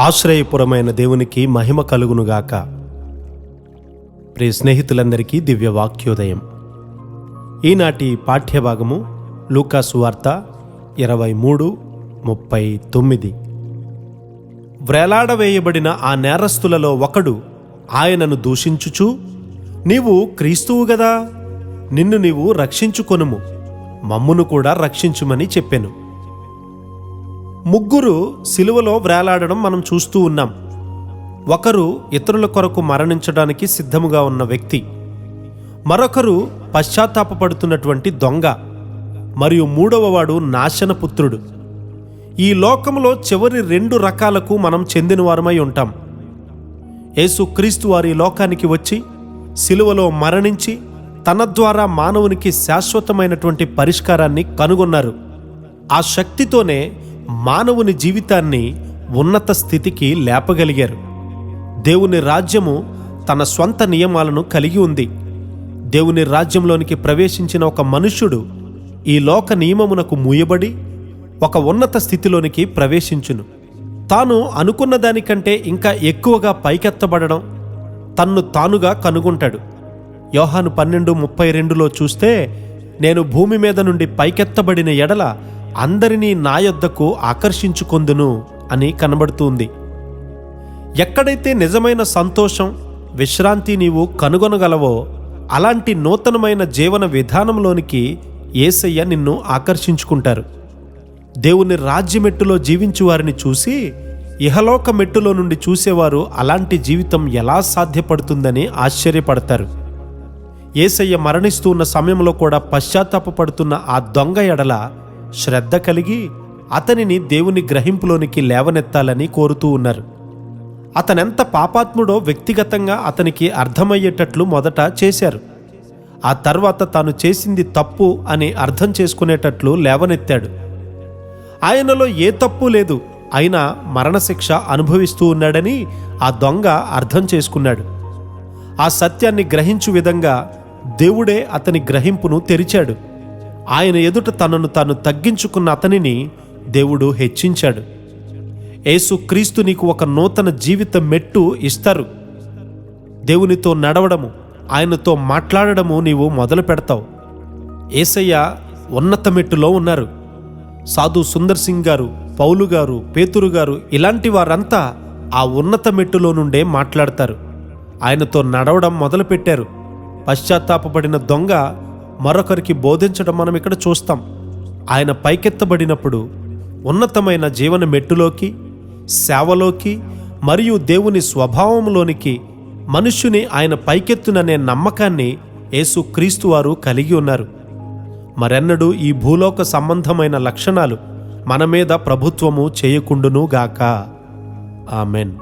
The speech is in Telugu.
ఆశ్రయపురమైన దేవునికి మహిమ కలుగునుగాక. ప్రియ స్నేహితులందరికీ దివ్య వాక్యోదయం. ఈనాటి పాఠ్యభాగము లూకా సువార్త 23:39. వ్రేలాడవేయబడిన ఆ నేరస్తులలో ఒకడు ఆయనను దూషించుచు, నీవు క్రీస్తువు గదా, నిన్ను నీవు రక్షించుకొనుము, మమ్మును కూడా రక్షించుమని చెప్పెను. ముగ్గురు సిలువలో వ్రేలాడడం మనం చూస్తూ ఉన్నాం. ఒకరు ఇతరుల కొరకు మరణించడానికి సిద్ధముగా ఉన్న వ్యక్తి, మరొకరు పశ్చాత్తాపపడుతున్నటువంటి దొంగ, మరియు మూడవవాడు నాశనపుత్రుడు. ఈ లోకంలో చివరి రెండు రకాలకు మనం చెందినవారమై ఉంటాం. యేసుక్రీస్తు వారి లోకానికి వచ్చి సిలువలో మరణించి తన ద్వారా మానవునికి శాశ్వతమైనటువంటి పరిష్కారాన్ని కనుగొన్నారు. ఆ శక్తితోనే మానవుని జీవితాన్ని ఉన్నత స్థితికి లేపగలిగారు. దేవుని రాజ్యము తన స్వంత నియమాలను కలిగి ఉంది. దేవుని రాజ్యంలోనికి ప్రవేశించిన ఒక మనుష్యుడు ఈ లోక నియమమునకు మూయబడి ఒక ఉన్నత స్థితిలోనికి ప్రవేశించును. తాను అనుకున్న దానికంటే ఇంకా ఎక్కువగా పైకెత్తబడడం తన్ను తానుగా కనుగొంటాడు. యోహాను 12:32లో చూస్తే, నేను భూమి మీద నుండి పైకెత్తబడిన ఎడల అందరినీ నా యొద్దకు ఆకర్షించుకొందును అని కనబడుతుంది. ఎక్కడైతే నిజమైన సంతోషం, విశ్రాంతి నీవు కనుగొనగలవో అలాంటి నూతనమైన జీవన విధానంలోనికి యేసయ్య నిన్ను ఆకర్షించుకుంటారు. దేవుని రాజ్యమెట్టులో జీవించు వారిని చూసి ఇహలోక మెట్టులో నుండి చూసేవారు అలాంటి జీవితం ఎలా సాధ్యపడుతుందని ఆశ్చర్యపడతారు. యేసయ్య మరణిస్తూ ఉన్న సమయంలో కూడా పశ్చాత్తాపపడుతున్న ఆ దొంగ ఎడల శ్రద్ధ కలిగి అతనిని దేవుని గ్రహింపులోనికి లేవనెత్తాలని కోరుతూ ఉన్నారు. అతనెంత పాపాత్ముడో వ్యక్తిగతంగా అతనికి అర్థమయ్యేటట్లు మొదట చేశారు. ఆ తర్వాత తాను చేసింది తప్పు అని అర్థం చేసుకునేటట్లు లేవనెత్తాడు. ఆయనలో ఏ తప్పు లేదు, అయినా మరణశిక్ష అనుభవిస్తూ ఉన్నాడని ఆ దొంగ అర్థం చేసుకున్నాడు. ఆ సత్యాన్ని గ్రహించు విధంగా దేవుడే అతని గ్రహింపును తెరిచాడు. ఆయన ఎదుట తనను తాను తగ్గించుకున్న అతనిని దేవుడు హెచ్చించాడు. యేసుక్రీస్తు నీకు ఒక నూతన జీవిత మెట్టు ఇస్తారు. దేవునితో నడవడము, ఆయనతో మాట్లాడడము నీవు మొదలు పెడతావు. యేసయ్య ఉన్నత మెట్టులో ఉన్నారు. సాధు సుందర్ సింగ్ గారు, పౌలు గారు, పేతురు గారు ఇలాంటి వారంతా ఆ ఉన్నత మెట్టులో నుండే మాట్లాడతారు. ఆయనతో నడవడం మొదలుపెట్టారు. పశ్చాత్తాపపడిన దొంగ మరొకరికి బోధించడం మనం ఇక్కడ చూస్తాం. ఆయన పైకెత్తబడినప్పుడు ఉన్నతమైన జీవన మెట్టులోకి, సేవలోకి మరియు దేవుని స్వభావంలోనికి మనుష్యుని ఆయన పైకెత్తుననే నమ్మకాన్ని యేసుక్రీస్తు వారు కలిగి ఉన్నారు. మరెన్నడూ ఈ భూలోక సంబంధమైన లక్షణాలు మన మీద ప్రభుత్వము చేయకుండునుగాక. ఆమెన్.